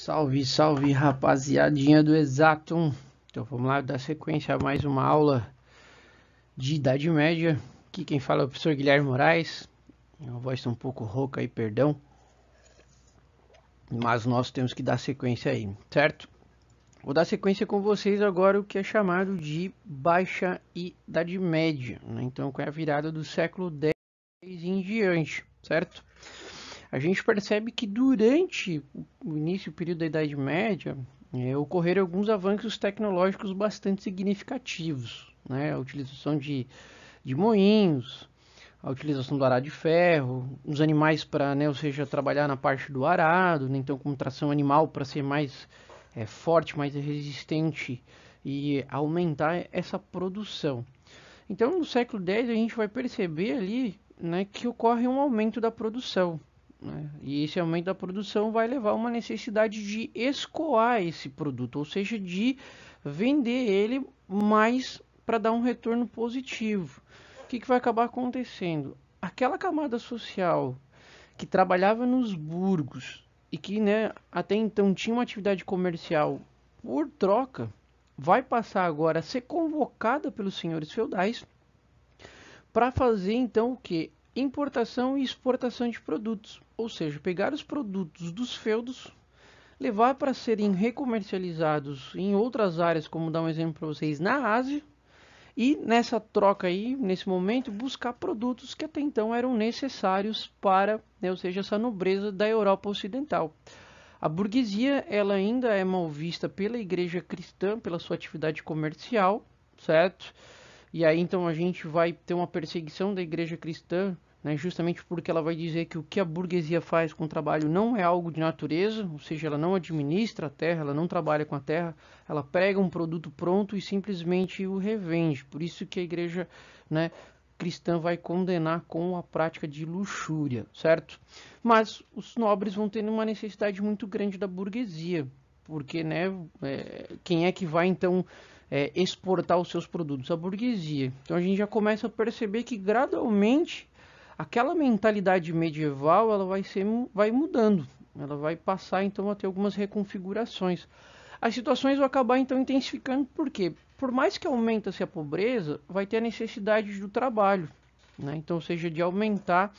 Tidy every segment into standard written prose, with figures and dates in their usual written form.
Salve, salve, rapaziadinha do Exatum. Então vamos lá dar sequência a mais uma aula de Idade Média. Aqui quem fala é o professor Guilherme Moraes. A voz está um pouco rouca aí, perdão. Mas nós temos que dar sequência aí, certo? Vou dar sequência com vocês agora o que é chamado de Baixa Idade Média, né? Então com a virada do século X em diante, certo? A gente percebe que durante o início do período da Idade Média ocorreram alguns avanços tecnológicos bastante significativos, né? A utilização de moinhos, a utilização do arado de ferro, os animais para, né, ou seja, trabalhar na parte do arado, né? Então com tração animal para ser mais forte, mais resistente e aumentar essa produção. Então no século X a gente vai perceber ali, né, que ocorre um aumento da produção. E esse aumento da produção vai levar a uma necessidade de escoar esse produto, ou seja, de vender ele mais para dar um retorno positivo. O que vai acabar acontecendo? Aquela camada social que trabalhava nos burgos e que, né, até então tinha uma atividade comercial por troca, vai passar agora a ser convocada pelos senhores feudais para fazer então o que? Importação e exportação de produtos, ou seja, pegar os produtos dos feudos, levar para serem recomercializados em outras áreas, como dar um exemplo para vocês, na Ásia, e nessa troca aí, nesse momento, buscar produtos que até então eram necessários para, né, ou seja, essa nobreza da Europa Ocidental. A burguesia, ela ainda é mal vista pela igreja cristã, pela sua atividade comercial, certo? E aí então a gente vai ter uma perseguição da igreja cristã, né, justamente porque ela vai dizer que o que a burguesia faz com o trabalho não é algo de natureza, ou seja, ela não administra a terra, ela não trabalha com a terra, ela prega um produto pronto e simplesmente o revende. Por isso que a igreja, né, cristã vai condenar com a prática de luxúria, certo? Mas os nobres vão ter uma necessidade muito grande da burguesia, porque, né, quem é que vai então exportar os seus produtos? A burguesia. Então a gente já começa a perceber que gradualmente aquela mentalidade medieval ela vai mudando, ela vai passar então a ter algumas reconfigurações. As situações vão acabar então intensificando, porque por mais que aumente-se a pobreza, vai ter a necessidade do trabalho, né? Então, ou seja, de aumentar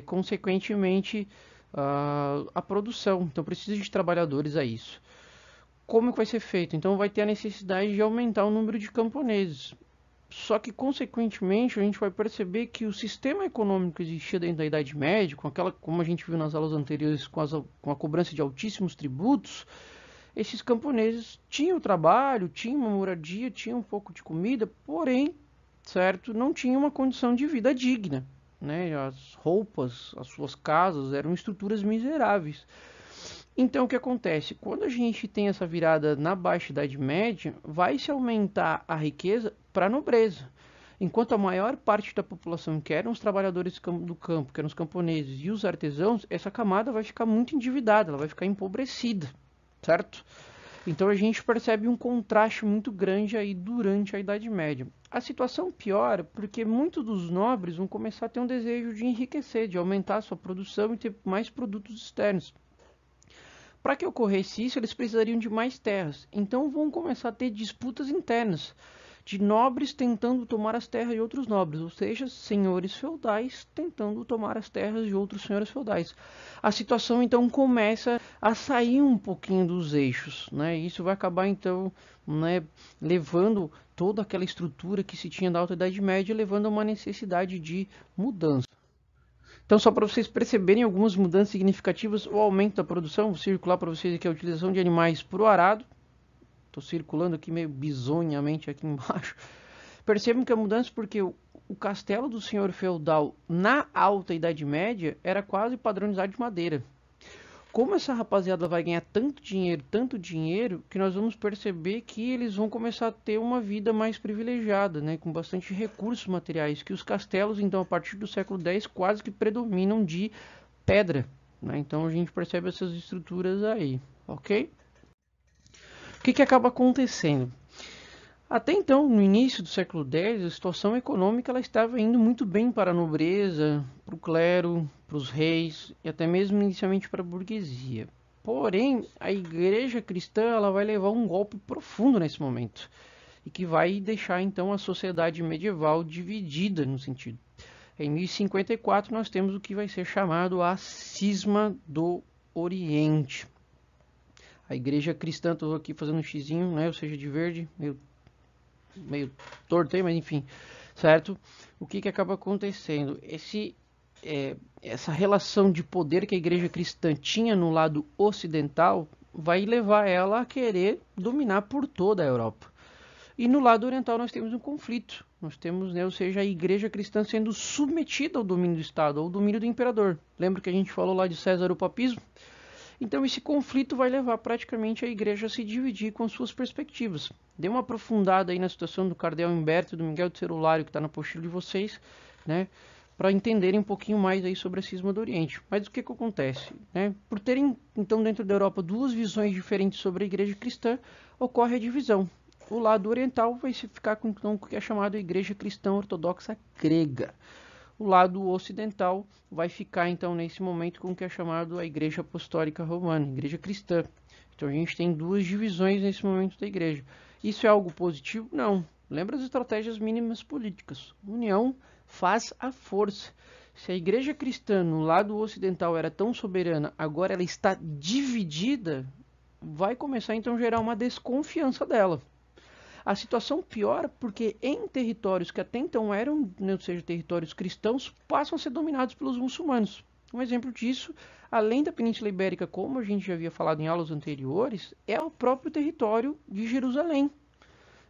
consequentemente a produção. Então precisa de trabalhadores a isso. Como que vai ser feito? Então vai ter a necessidade de aumentar o número de camponeses. Só que, consequentemente, a gente vai perceber que o sistema econômico que existia dentro da Idade Média, com aquela, como a gente viu nas aulas anteriores, com a cobrança de altíssimos tributos, esses camponeses tinham trabalho, tinham uma moradia, tinham um pouco de comida, porém, certo, não tinham uma condição de vida digna, né? As roupas, as suas casas eram estruturas miseráveis. Então o que acontece? Quando a gente tem essa virada na Baixa Idade Média, vai se aumentar a riqueza para a nobreza. Enquanto a maior parte da população, que eram os trabalhadores do campo, que eram os camponeses e os artesãos, essa camada vai ficar muito endividada, ela vai ficar empobrecida, certo? Então a gente percebe um contraste muito grande aí durante a Idade Média. A situação piora porque muitos dos nobres vão começar a ter um desejo de enriquecer, de aumentar a sua produção e ter mais produtos externos. Para que ocorresse isso, eles precisariam de mais terras. Então vão começar a ter disputas internas, de nobres tentando tomar as terras de outros nobres, ou seja, senhores feudais tentando tomar as terras de outros senhores feudais. A situação então começa a sair um pouquinho dos eixos, né? Isso vai acabar então, né, levando toda aquela estrutura que se tinha da Alta Idade Média, levando a uma necessidade de mudança. Então, só para vocês perceberem algumas mudanças significativas, o aumento da produção, vou circular para vocês aqui a utilização de animais para o arado. Estou circulando aqui meio bizonhamente aqui embaixo. Percebam que a mudança porque o castelo do senhor feudal na Alta Idade Média era quase padronizado de madeira. Como essa rapaziada vai ganhar tanto dinheiro, que nós vamos perceber que eles vão começar a ter uma vida mais privilegiada, né, com bastante recursos materiais, que os castelos, então, a partir do século X, quase que predominam de pedra, né? Então a gente percebe essas estruturas aí, ok? O que acaba acontecendo? Até então, no início do século X, a situação econômica ela estava indo muito bem para a nobreza, para o clero, para os reis e até mesmo inicialmente para a burguesia. Porém, a igreja cristã ela vai levar um golpe profundo nesse momento e que vai deixar então a sociedade medieval dividida no sentido. Em 1054 nós temos o que vai ser chamado a Cisma do Oriente. A igreja cristã, estou aqui fazendo um xizinho, né, ou seja, de verde, meio torto aí, mas enfim, certo? O que acaba acontecendo? Essa relação de poder que a igreja cristã tinha no lado ocidental vai levar ela a querer dominar por toda a Europa. E no lado oriental nós temos um conflito. Nós temos, né, ou seja, a igreja cristã sendo submetida ao domínio do Estado, ao domínio do imperador. Lembra que a gente falou lá de César o papismo? Então esse conflito vai levar praticamente a igreja a se dividir com suas perspectivas. Dê uma aprofundada aí na situação do cardeal Humberto e do Miguel de Cerulário, que está na apostila de vocês, né, para entenderem um pouquinho mais aí sobre a Cisma do Oriente. Mas o que acontece? Né? Por terem, então, dentro da Europa, duas visões diferentes sobre a igreja cristã, ocorre a divisão. O lado oriental vai se ficar com então, o que é chamado Igreja Cristã Ortodoxa Grega. O lado ocidental vai ficar então nesse momento com o que é chamado a Igreja Apostólica Romana, Igreja Cristã. Então a gente tem duas divisões nesse momento da igreja. Isso é algo positivo? Não. Lembra as estratégias mínimas políticas. União faz a força. Se a igreja cristã no lado ocidental era tão soberana, agora ela está dividida, vai começar então a gerar uma desconfiança dela. A situação piora porque em territórios que até então eram, ou seja, territórios cristãos, passam a ser dominados pelos muçulmanos. Um exemplo disso, além da Península Ibérica, como a gente já havia falado em aulas anteriores, é o próprio território de Jerusalém.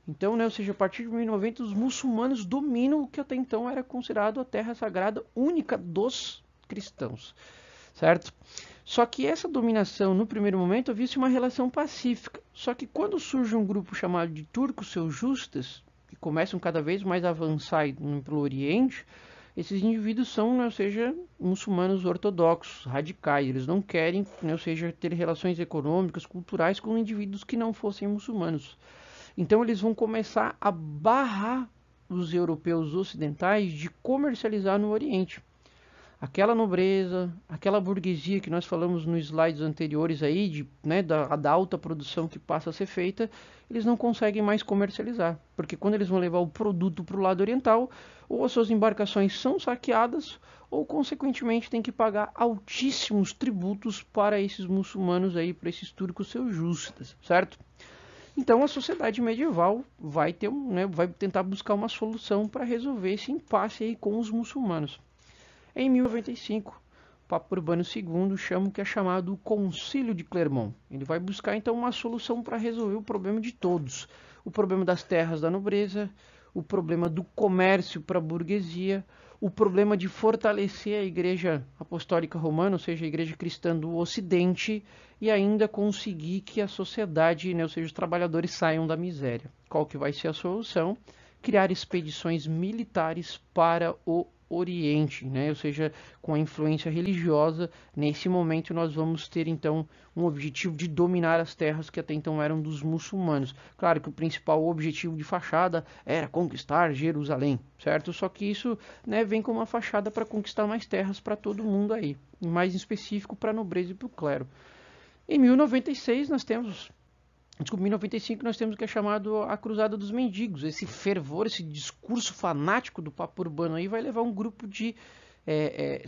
Então, né, ou seja, a partir de 1090, os muçulmanos dominam o que até então era considerado a terra sagrada única dos cristãos, certo? Só que essa dominação, no primeiro momento, havia-se uma relação pacífica. Só que quando surge um grupo chamado de turcos seljustas, que começam cada vez mais a avançar pelo Oriente, esses indivíduos são, né, ou seja, muçulmanos ortodoxos, radicais. Eles não querem, né, ou seja, ter relações econômicas, culturais com indivíduos que não fossem muçulmanos. Então eles vão começar a barrar os europeus ocidentais de comercializar no Oriente. Aquela nobreza, aquela burguesia que nós falamos nos slides anteriores aí, da alta produção que passa a ser feita, eles não conseguem mais comercializar. Porque quando eles vão levar o produto para o lado oriental, ou as suas embarcações são saqueadas, ou consequentemente tem que pagar altíssimos tributos para esses muçulmanos aí, para esses turcos seljúcidas, certo? Então a sociedade medieval vai tentar buscar uma solução para resolver esse impasse aí com os muçulmanos. Em 1095, o Papa Urbano II chama o que é chamado o Concílio de Clermont. Ele vai buscar então uma solução para resolver o problema de todos. O problema das terras da nobreza, o problema do comércio para a burguesia, o problema de fortalecer a Igreja Apostólica Romana, ou seja, a Igreja Cristã do Ocidente, e ainda conseguir que a sociedade, né, ou seja, os trabalhadores saiam da miséria. Qual que vai ser a solução? Criar expedições militares para o Oriente, né? Ou seja, com a influência religiosa. Nesse momento nós vamos ter então um objetivo de dominar as terras que até então eram dos muçulmanos. Claro que o principal objetivo de fachada era conquistar Jerusalém, certo? Só que isso, né, vem como uma fachada para conquistar mais terras para todo mundo aí, e mais em específico para a nobreza e para o clero. Em 1096 nós temos... Desculpa, em 1095 nós temos o que é chamado a Cruzada dos Mendigos. Esse fervor, esse discurso fanático do Papa Urbano aí vai levar um grupo de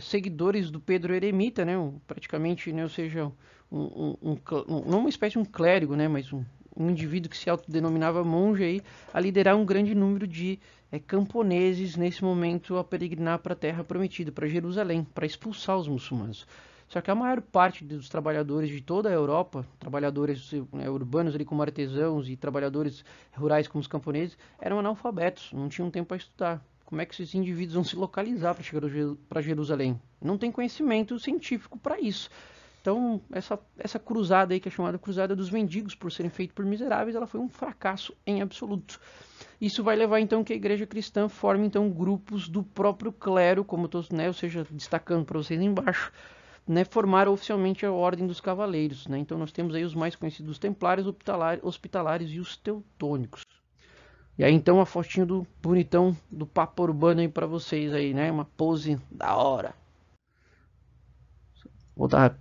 seguidores do Pedro Eremita, né, praticamente, né, ou seja, não uma espécie de um clérigo, né, mas um indivíduo que se autodenominava monge aí, a liderar um grande número de camponeses nesse momento a peregrinar para a Terra Prometida, para Jerusalém, para expulsar os muçulmanos. Só que a maior parte dos trabalhadores de toda a Europa, trabalhadores urbanos ali como artesãos e trabalhadores rurais como os camponeses, eram analfabetos, não tinham tempo para estudar. Como é que esses indivíduos vão se localizar para chegar para Jerusalém? Não tem conhecimento científico para isso. Então, essa cruzada aí, que é chamada Cruzada dos Mendigos, por serem feitos por miseráveis, ela foi um fracasso em absoluto. Isso vai levar então que a igreja cristã forme então grupos do próprio clero, como estou, né, ou seja, destacando para vocês embaixo, né, formaram oficialmente a Ordem dos Cavaleiros, né? Então nós temos aí os mais conhecidos, os Templários, Hospitalários e os Teutônicos. E aí então a fotinho do bonitão do Papa Urbano aí para vocês aí, né? Uma pose da hora. Vou dar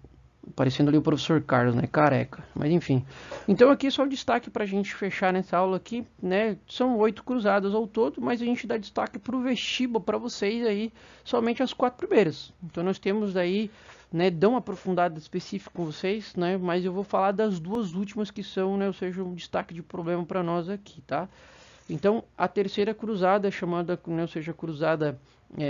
Parecendo ali o professor Carlos, né? Careca. Mas enfim. Então aqui só o destaque para a gente fechar nessa aula aqui, né? São 8 cruzadas ao todo, mas a gente dá destaque para o vestíbulo para vocês aí, somente as 4 primeiras. Então nós temos aí, né? Dão uma aprofundada específica com vocês, né? Mas eu vou falar das 2 últimas que são, né? Ou seja, um destaque de problema para nós aqui, tá? Então a terceira cruzada, chamada, né? Ou seja, a cruzada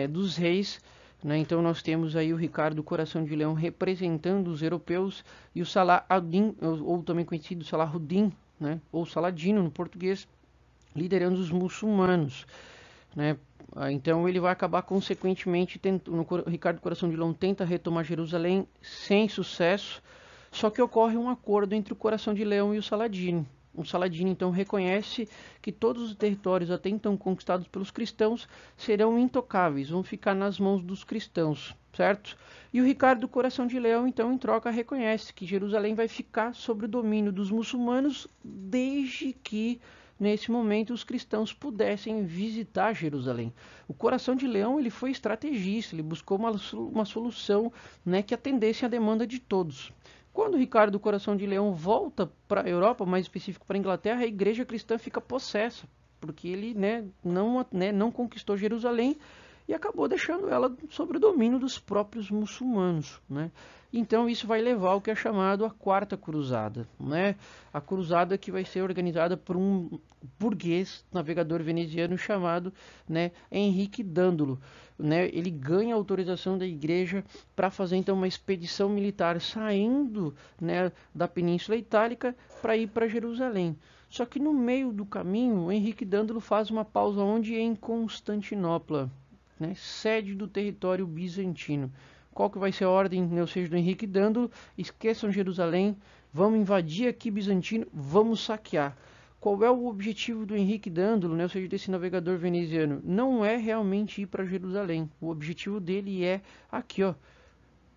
dos reis. Né? Então nós temos aí o Ricardo Coração de Leão representando os europeus e o Salah ad-Din, ou também conhecido Salahuddin, né? Ou Saladino no português, liderando os muçulmanos. Né? Então ele vai acabar consequentemente, o Ricardo Coração de Leão tenta retomar Jerusalém sem sucesso, só que ocorre um acordo entre o Coração de Leão e o Saladino. O Saladino então reconhece que todos os territórios até então conquistados pelos cristãos serão intocáveis, vão ficar nas mãos dos cristãos, certo? E o Ricardo Coração de Leão então em troca reconhece que Jerusalém vai ficar sob o domínio dos muçulmanos desde que nesse momento os cristãos pudessem visitar Jerusalém. O Coração de Leão ele foi estrategista, ele buscou uma solução, né, que atendesse à demanda de todos. Quando Ricardo Coração de Leão volta para a Europa, mais específico para a Inglaterra, a igreja cristã fica possessa, porque ele, né, não conquistou Jerusalém e acabou deixando ela sob o domínio dos próprios muçulmanos, né? Então isso vai levar ao que é chamado a Quarta Cruzada, né? A cruzada que vai ser organizada por um burguês navegador veneziano chamado, né, Henrique Dandolo, né? Ele ganha autorização da igreja para fazer então uma expedição militar saindo, né, da Península Itálica para ir para Jerusalém. Só que no meio do caminho, Henrique Dandolo faz uma pausa onde em Constantinopla, né, sede do território bizantino. Qual que vai ser a ordem, né, ou seja, do Henrique Dandolo? Esqueçam Jerusalém, vamos invadir aqui Bizantino, vamos saquear. Qual é o objetivo do Henrique Dandolo, né, ou seja, desse navegador veneziano? Não é realmente ir para Jerusalém. O objetivo dele é aqui, ó,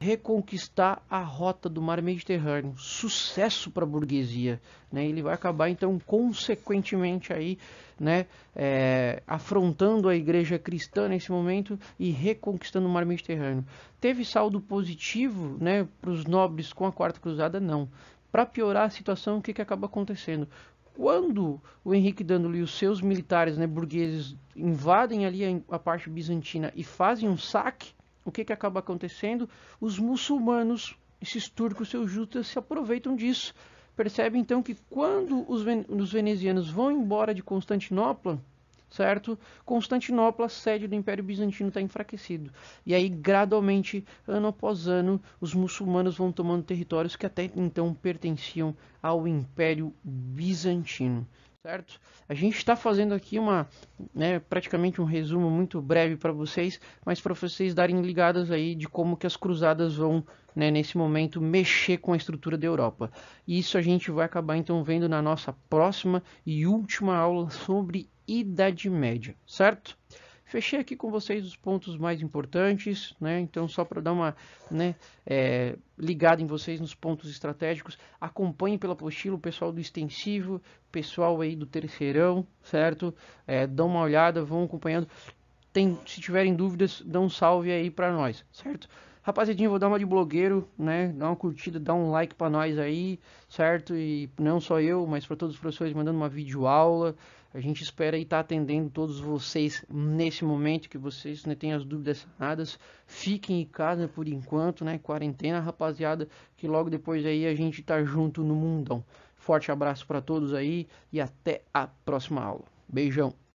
reconquistar a rota do mar Mediterrâneo. Sucesso para a burguesia, né? Ele vai acabar então consequentemente aí, né, afrontando a igreja cristã nesse momento e reconquistando o mar Mediterrâneo. Teve saldo positivo, né, para os nobres com a Quarta Cruzada? Não. Para piorar a situação, o que acaba acontecendo? Quando o Henrique Dandolo e os seus militares, né, burgueses invadem ali a parte bizantina e fazem um saque, o que acaba acontecendo? Os muçulmanos, esses turcos, seus justas, se aproveitam disso. Percebe então que quando os venezianos vão embora de Constantinopla, certo? Constantinopla, sede do Império Bizantino, está enfraquecido. E aí, gradualmente, ano após ano, os muçulmanos vão tomando territórios que até então pertenciam ao Império Bizantino. Certo? A gente está fazendo aqui praticamente um resumo muito breve para vocês, mas para vocês darem ligadas aí de como que as cruzadas vão, né, nesse momento mexer com a estrutura da Europa. E isso a gente vai acabar então vendo na nossa próxima e última aula sobre Idade Média, certo? Fechei aqui com vocês os pontos mais importantes, né? Então, só para dar uma, né, ligada em vocês nos pontos estratégicos, acompanhem pela apostila o pessoal do extensivo, pessoal aí do terceirão, certo? Dão uma olhada, vão acompanhando. Se tiverem dúvidas, dão um salve aí para nós, certo? Rapaziadinha, vou dar uma de blogueiro, né? Dá uma curtida, dá um like para nós aí, certo? E não só eu, mas para todos os professores mandando uma videoaula. A gente espera aí estar atendendo todos vocês nesse momento, que vocês, né, tenham as dúvidas sanadas. Fiquem em casa por enquanto, né? Quarentena, rapaziada, que logo depois aí a gente tá junto no mundão. Forte abraço para todos aí e até a próxima aula. Beijão.